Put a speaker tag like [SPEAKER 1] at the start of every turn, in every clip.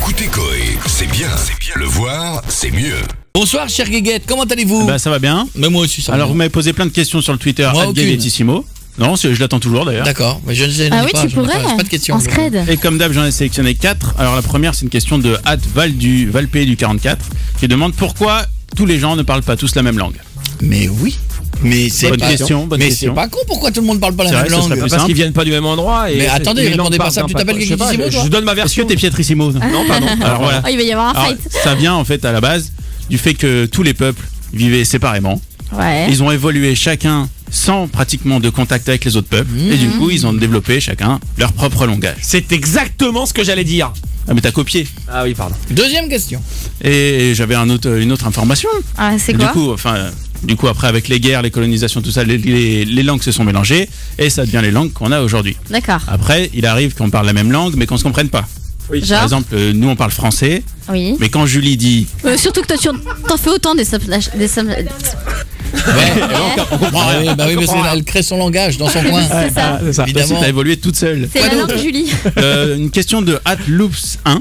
[SPEAKER 1] Écoutez Coé, c'est bien. Le voir, c'est mieux.
[SPEAKER 2] Bonsoir chère Guéguette, comment allez-vous?
[SPEAKER 3] Bah ça va bien.
[SPEAKER 2] Mais moi aussi ça va.
[SPEAKER 3] Alors vous m'avez posé plein de questions sur le Twitter @Guéguettissimo. Non, je l'attends toujours d'ailleurs.
[SPEAKER 2] D'accord, mais je ne sais
[SPEAKER 4] Ah oui,
[SPEAKER 2] pas,
[SPEAKER 4] tu
[SPEAKER 2] je n'ai
[SPEAKER 4] pourrais.
[SPEAKER 2] pas de questions.
[SPEAKER 4] En scred.
[SPEAKER 3] Et comme d'hab, j'en ai sélectionné 4. Alors la première, c'est une question de Valpé du 44 qui demande pourquoi tous les gens ne parlent pas tous la même langue.
[SPEAKER 2] Mais oui. Mais c'est
[SPEAKER 3] Bonne
[SPEAKER 2] pas
[SPEAKER 3] question, bonne
[SPEAKER 2] mais
[SPEAKER 3] question.
[SPEAKER 2] c'est pas con, pourquoi tout le monde parle pas la
[SPEAKER 3] C'est
[SPEAKER 2] même
[SPEAKER 3] vrai, ce serait
[SPEAKER 2] langue?
[SPEAKER 3] plus
[SPEAKER 5] Parce
[SPEAKER 3] simple.
[SPEAKER 5] qu'ils viennent pas du même endroit. Et
[SPEAKER 2] Mais attendez,
[SPEAKER 5] les
[SPEAKER 2] répondez
[SPEAKER 5] langues
[SPEAKER 2] pas ça,
[SPEAKER 5] partent
[SPEAKER 2] tu
[SPEAKER 5] d'un
[SPEAKER 2] t'appelles
[SPEAKER 5] pas- je sais pas,
[SPEAKER 2] Guéguettissimo, toi
[SPEAKER 5] Je donne ma
[SPEAKER 3] Est-ce
[SPEAKER 5] version.
[SPEAKER 3] que t'es Pietrissimo?
[SPEAKER 5] Non, pardon.
[SPEAKER 3] Alors voilà.
[SPEAKER 4] Oh, il va y avoir un
[SPEAKER 3] Alors,
[SPEAKER 4] fight.
[SPEAKER 3] ça vient en fait à la base du fait que tous les peuples vivaient séparément.
[SPEAKER 4] Ouais.
[SPEAKER 3] Ils ont évolué chacun sans pratiquement de contact avec les autres peuples. Et du coup, ils ont développé chacun leur propre langage.
[SPEAKER 5] C'est exactement ce que j'allais dire.
[SPEAKER 3] Ah mais t'as copié.
[SPEAKER 5] Ah oui, pardon.
[SPEAKER 2] Deuxième question.
[SPEAKER 3] Et j'avais une autre information.
[SPEAKER 4] Ah, c'est
[SPEAKER 3] Et
[SPEAKER 4] quoi?
[SPEAKER 3] du coup, après, avec les guerres, les colonisations, tout ça, les langues se sont mélangées et ça devient les langues qu'on a aujourd'hui.
[SPEAKER 4] D'accord.
[SPEAKER 3] Après, il arrive qu'on parle la même langue, mais qu'on se comprenne pas. Par
[SPEAKER 4] Genre.
[SPEAKER 3] exemple, nous, on parle français,
[SPEAKER 4] Oui.
[SPEAKER 3] mais quand Julie dit...
[SPEAKER 4] Surtout que toi, t'en fais autant des
[SPEAKER 2] On comprend. Bah oui, mais elle crée son langage dans son coin.
[SPEAKER 4] C'est ça.
[SPEAKER 3] Toi aussi,
[SPEAKER 2] Évidemment.
[SPEAKER 3] t'as évolué toute seule.
[SPEAKER 4] C'est la langue Julie.
[SPEAKER 3] Une question de @loops1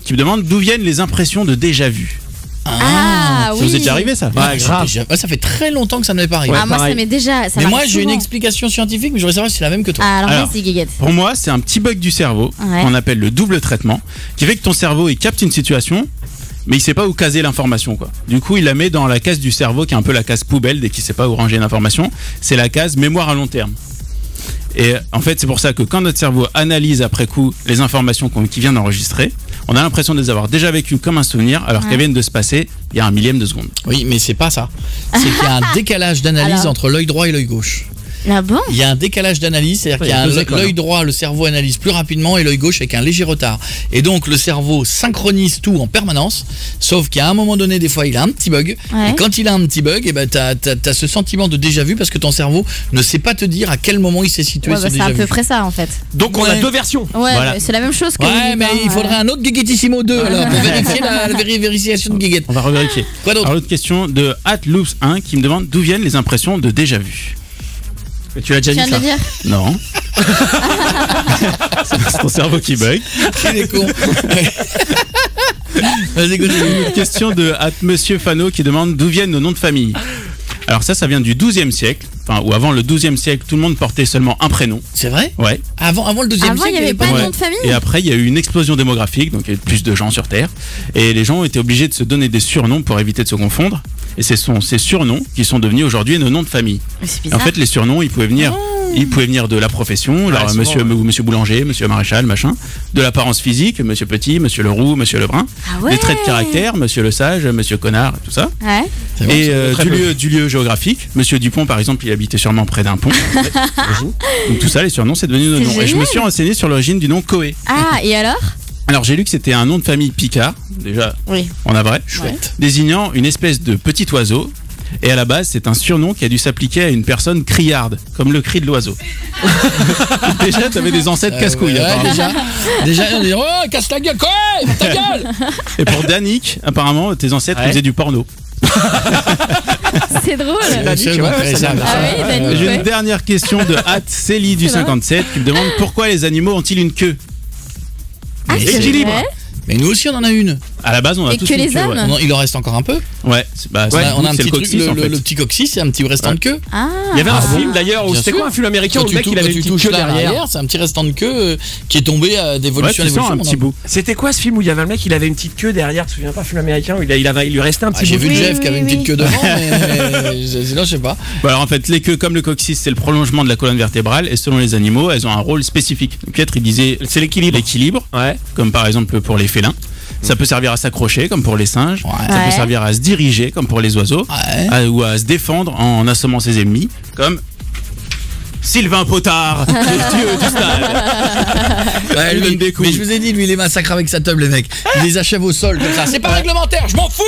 [SPEAKER 3] qui me demande d'où viennent les impressions de déjà vu.
[SPEAKER 4] Ah
[SPEAKER 3] Ça
[SPEAKER 4] oui.
[SPEAKER 3] vous est déjà arrivé ça?
[SPEAKER 2] Ouais, grave. Ça fait très longtemps que ça ne m'est pas arrivé.
[SPEAKER 4] Ah, moi, ça
[SPEAKER 5] pareil.
[SPEAKER 4] m'est déjà. Ça
[SPEAKER 2] Mais moi
[SPEAKER 4] m'arrive
[SPEAKER 2] j'ai une
[SPEAKER 4] souvent.
[SPEAKER 2] explication scientifique, mais je voudrais savoir si c'est la même que toi.
[SPEAKER 4] Ah, alors
[SPEAKER 3] Alors.
[SPEAKER 4] vas-y, Guéguette.
[SPEAKER 3] Pour moi, c'est un petit bug du cerveau
[SPEAKER 4] Ouais.
[SPEAKER 3] qu'on appelle le double traitement, qui fait que ton cerveau il capte une situation, mais il sait pas où caser l'information quoi. Du coup, il la met dans la case du cerveau qui est un peu la case poubelle dès qu'il sait pas où ranger l'information. C'est la case mémoire à long terme. Et en fait, c'est pour ça que quand notre cerveau analyse après coup les informations qu'il vient d'enregistrer, on a l'impression de les avoir déjà vécues comme un souvenir, alors qu'elles viennent de se passer il y a un millième de seconde.
[SPEAKER 2] Oui, mais c'est pas ça. C'est qu'il y a un décalage d'analyse
[SPEAKER 4] Alors.
[SPEAKER 2] entre l'œil droit et l'œil gauche.
[SPEAKER 4] Ah bon?
[SPEAKER 2] Il y a un décalage d'analyse, c'est-à-dire qu'il y a
[SPEAKER 5] il y a deux écoles,
[SPEAKER 2] l'œil droit, le cerveau analyse plus rapidement et l'œil gauche avec un léger retard. Et donc le cerveau synchronise tout en permanence, sauf qu'à un moment donné, des fois, il a un petit bug.
[SPEAKER 4] Ouais.
[SPEAKER 2] Et quand il a un petit bug, et ben t'as ce sentiment de déjà vu parce que ton cerveau ne sait pas te dire à quel moment il s'est situé
[SPEAKER 4] Ouais,
[SPEAKER 2] ce
[SPEAKER 4] bah, c'est
[SPEAKER 2] déjà
[SPEAKER 4] à
[SPEAKER 2] vu.
[SPEAKER 4] peu près ça en fait.
[SPEAKER 5] Donc on a
[SPEAKER 2] Ouais.
[SPEAKER 5] deux versions.
[SPEAKER 4] Ouais,
[SPEAKER 3] Voilà.
[SPEAKER 4] bah, c'est la même chose que. vous
[SPEAKER 2] Ouais,
[SPEAKER 4] dites,
[SPEAKER 2] mais
[SPEAKER 4] hein,
[SPEAKER 2] il faudrait un autre Guéguettissimo 2 alors pour vérifier la vérification de Guéguette.
[SPEAKER 3] On va revérifier.
[SPEAKER 2] Quoi d'autre?
[SPEAKER 3] Alors, l'autre question de @loops1 qui me demande d'où viennent les impressions de déjà vu. Tu l'as déjà
[SPEAKER 4] Tu
[SPEAKER 3] dit
[SPEAKER 4] viens de
[SPEAKER 3] ça?
[SPEAKER 4] le dire.
[SPEAKER 3] Non. C'est ton cerveau qui bug.
[SPEAKER 2] Il est con. Vas-y, continue.
[SPEAKER 3] Une question de @Monsieur Fano qui demande d'où viennent nos noms de famille. Alors ça vient du 12e siècle. Enfin, ou avant le 12e siècle, tout le monde portait seulement un prénom.
[SPEAKER 2] C'est vrai?
[SPEAKER 3] Ouais.
[SPEAKER 2] Avant le deuxième
[SPEAKER 4] Avant, il
[SPEAKER 2] siècle,
[SPEAKER 4] y avait pas de
[SPEAKER 3] Ouais.
[SPEAKER 4] nom de famille.
[SPEAKER 3] Et après, il y a eu une explosion démographique, donc il y a eu plus de gens sur Terre. Et les gens ont été obligés de se donner des surnoms pour éviter de se confondre. Et ce sont ces surnoms qui sont devenus aujourd'hui nos noms de famille.
[SPEAKER 4] C'est
[SPEAKER 3] En
[SPEAKER 4] bizarre.
[SPEAKER 3] fait, les surnoms, ils pouvaient venir de la profession, genre
[SPEAKER 5] souvent,
[SPEAKER 3] monsieur Boulanger, monsieur Maréchal, machin. De l'apparence physique, monsieur Petit, monsieur Leroux, monsieur Lebrun.
[SPEAKER 4] Ah ouais.
[SPEAKER 3] Des traits de caractère, monsieur Le Sage, monsieur Connard, tout ça.
[SPEAKER 4] Ouais.
[SPEAKER 2] C'est bon,
[SPEAKER 3] Et
[SPEAKER 5] très peu.
[SPEAKER 3] du lieu géographique. Monsieur Dupont, par exemple, il habitait sûrement près d'un pont. Donc tout ça, les surnoms, c'est devenu nos
[SPEAKER 4] C'est
[SPEAKER 3] noms. Et je me
[SPEAKER 4] génial.
[SPEAKER 3] suis renseigné sur l'origine du nom Coé.
[SPEAKER 4] Ah, et alors?
[SPEAKER 3] Alors j'ai lu que c'était un nom de famille picard, déjà
[SPEAKER 4] Oui.
[SPEAKER 3] en vrai,
[SPEAKER 2] chouette.
[SPEAKER 3] désignant une espèce de petit oiseau. Et à la base, c'est un surnom qui a dû s'appliquer à une personne criarde, comme le cri de l'oiseau. Déjà, t'avais des ancêtres casse-couilles.
[SPEAKER 2] Ouais,
[SPEAKER 3] apparemment.
[SPEAKER 2] déjà, on dit, oh, casse ta gueule, quoi, ta gueule.
[SPEAKER 3] Et pour Danick, apparemment, tes ancêtres
[SPEAKER 5] Ouais.
[SPEAKER 3] faisaient du porno.
[SPEAKER 4] C'est drôle.
[SPEAKER 2] C'est bon,
[SPEAKER 5] ouais,
[SPEAKER 2] ça,
[SPEAKER 5] ça
[SPEAKER 2] ça,
[SPEAKER 5] vient.
[SPEAKER 4] Ah oui, Dani,
[SPEAKER 3] J'ai
[SPEAKER 4] ouais.
[SPEAKER 3] une dernière question de Célie du
[SPEAKER 4] C'est vrai
[SPEAKER 3] 57 qui me demande pourquoi les animaux ont-ils une queue.
[SPEAKER 4] Ah, c'est
[SPEAKER 3] Équilibre.
[SPEAKER 4] vrai.
[SPEAKER 2] Mais nous aussi, on en a une.
[SPEAKER 3] À la base, on a
[SPEAKER 4] Et
[SPEAKER 3] tous
[SPEAKER 4] que
[SPEAKER 3] une
[SPEAKER 4] les
[SPEAKER 3] queue,
[SPEAKER 4] hommes
[SPEAKER 3] ouais.
[SPEAKER 2] Il en reste encore un peu.
[SPEAKER 3] Ouais,
[SPEAKER 2] On a un
[SPEAKER 3] c'est
[SPEAKER 2] petit
[SPEAKER 3] le
[SPEAKER 2] truc,
[SPEAKER 3] coccyx en fait.
[SPEAKER 2] le petit coccyx, c'est un petit restant de queue.
[SPEAKER 4] Ah.
[SPEAKER 5] Il y avait un
[SPEAKER 2] Ah
[SPEAKER 5] film
[SPEAKER 2] bon
[SPEAKER 5] d'ailleurs où
[SPEAKER 2] Bien
[SPEAKER 5] c'était
[SPEAKER 2] sûr.
[SPEAKER 5] quoi un film américain où
[SPEAKER 2] Quand
[SPEAKER 5] le mec
[SPEAKER 2] tu
[SPEAKER 5] il avait une petite
[SPEAKER 2] touches
[SPEAKER 5] queue
[SPEAKER 2] là
[SPEAKER 5] derrière.
[SPEAKER 2] c'est un petit restant de queue qui est tombé
[SPEAKER 3] Ouais,
[SPEAKER 2] d'évolution
[SPEAKER 3] tu
[SPEAKER 2] en
[SPEAKER 3] sens
[SPEAKER 2] évolution.
[SPEAKER 3] un petit bout.
[SPEAKER 5] C'était quoi ce film où il y avait un mec il avait une petite queue derrière, tu te souviens pas, film américain où il lui restait un
[SPEAKER 2] Ah,
[SPEAKER 5] petit
[SPEAKER 2] j'ai
[SPEAKER 5] bout
[SPEAKER 2] vu
[SPEAKER 5] de
[SPEAKER 4] Oui,
[SPEAKER 2] Jeff qui avait une
[SPEAKER 4] oui,
[SPEAKER 2] petite
[SPEAKER 4] oui.
[SPEAKER 2] queue devant, mais sinon je sais pas.
[SPEAKER 3] Bon, alors en fait, les queues comme le coccyx, c'est le prolongement de la colonne vertébrale et selon les animaux, elles ont un rôle spécifique. Donc, Pietro, il disait
[SPEAKER 5] C'est l'équilibre.
[SPEAKER 3] l'équilibre,
[SPEAKER 5] Ouais.
[SPEAKER 3] comme par exemple pour les félins. Ça peut servir à s'accrocher, comme pour les singes.
[SPEAKER 2] Ouais.
[SPEAKER 3] Ça peut
[SPEAKER 4] Ouais.
[SPEAKER 3] servir à se diriger, comme pour les oiseaux.
[SPEAKER 2] Ouais.
[SPEAKER 3] Ou à se défendre en assommant ses ennemis, comme Sylvain Potard, le dieu du stade.
[SPEAKER 2] Ouais,
[SPEAKER 3] Il
[SPEAKER 2] lui,
[SPEAKER 3] donne des coups.
[SPEAKER 2] mais je vous ai dit, lui, il les massacre avec sa table, les mecs. Il les achève au sol comme ça. C'est pas réglementaire, je m'en fous.